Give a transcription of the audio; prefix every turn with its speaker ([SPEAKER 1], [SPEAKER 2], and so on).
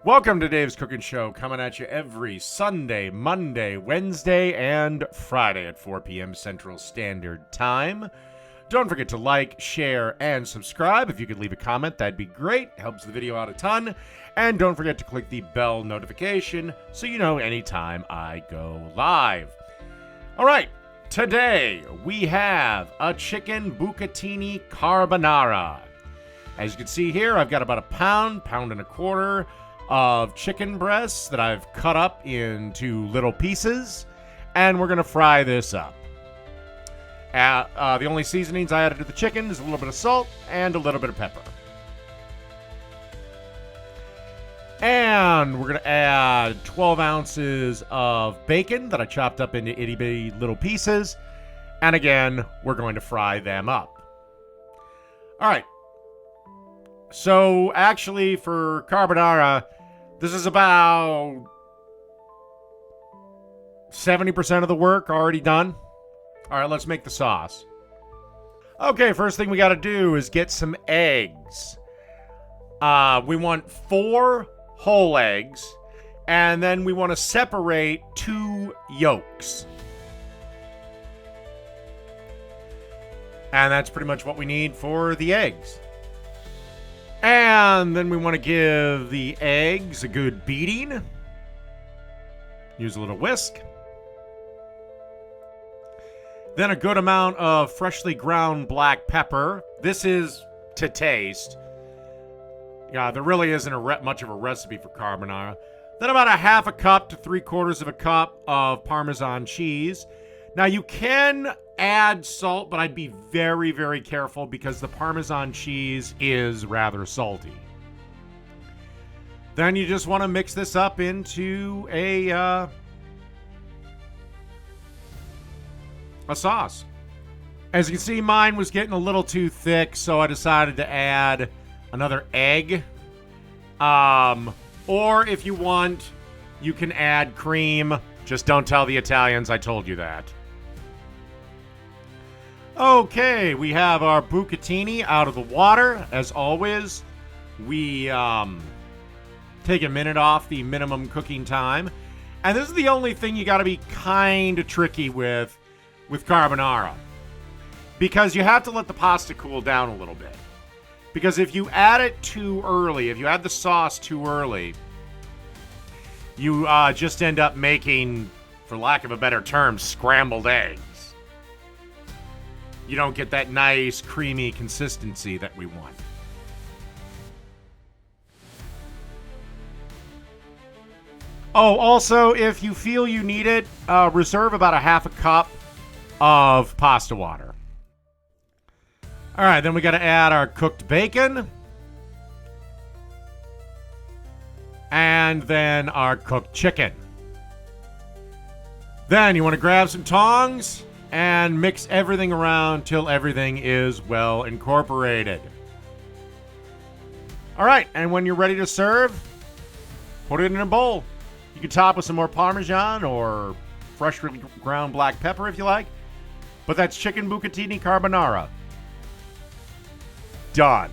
[SPEAKER 1] Welcome to Dave's Cooking Show, coming at you every Sunday, Monday, Wednesday, and Friday at 4 p.m. Central Standard Time. Don't forget to like, share, and subscribe. If you could leave a comment, that'd be great. Helps the video out a ton. And don't forget to click the bell notification so you know anytime I go live. All right, today we have a chicken bucatini carbonara. As you can see here, I've got about a pound and a quarter of chicken breasts that I've cut up into little pieces, and we're going to fry this up. The only seasonings I added to the chicken is a little bit of salt and a little bit of pepper. And we're going to add 12 ounces of bacon that I chopped up into itty-bitty little pieces. And again, we're going to fry them up. All right. So actually for carbonara, this is about 70% of the work already done. All right, let's make the sauce. Okay, first thing we got to do is get some eggs. We want 4 whole eggs, and then we want to separate 2 yolks. And that's pretty much what we need for the eggs. And then we want to give the eggs a good beating. Use a little whisk. Then a good amount of freshly ground black pepper. This is to taste. Yeah, there really isn't much of a recipe for carbonara. Then about a half a cup to 3/4 of a cup of Parmesan cheese. Now you can add salt, but I'd be very, very careful because the Parmesan cheese is rather salty. Then you just want to mix this up into a sauce. As you can see, mine was getting a little too thick, so I decided to add another egg. Or if you want, you can add cream. Just don't tell the Italians I told you that. Okay, we have our bucatini out of the water. As always, we take a minute off the minimum cooking time. And this is the only thing you got to be kind of tricky with carbonara. Because you have to let the pasta cool down a little bit. Because if you add it too early, if you add the sauce too early, you just end up making, for lack of a better term, scrambled eggs. You don't get that nice, creamy consistency that we want. Oh, also, if you feel you need it, reserve about a half a cup of pasta water. All right, then we got to add our cooked bacon. And then our cooked chicken. Then you want to grab some tongs and mix everything around till everything is well incorporated. All right, and when you're ready to serve, put it in a bowl. You can top with some more Parmesan or freshly ground black pepper if you like. But that's chicken bucatini carbonara. Done.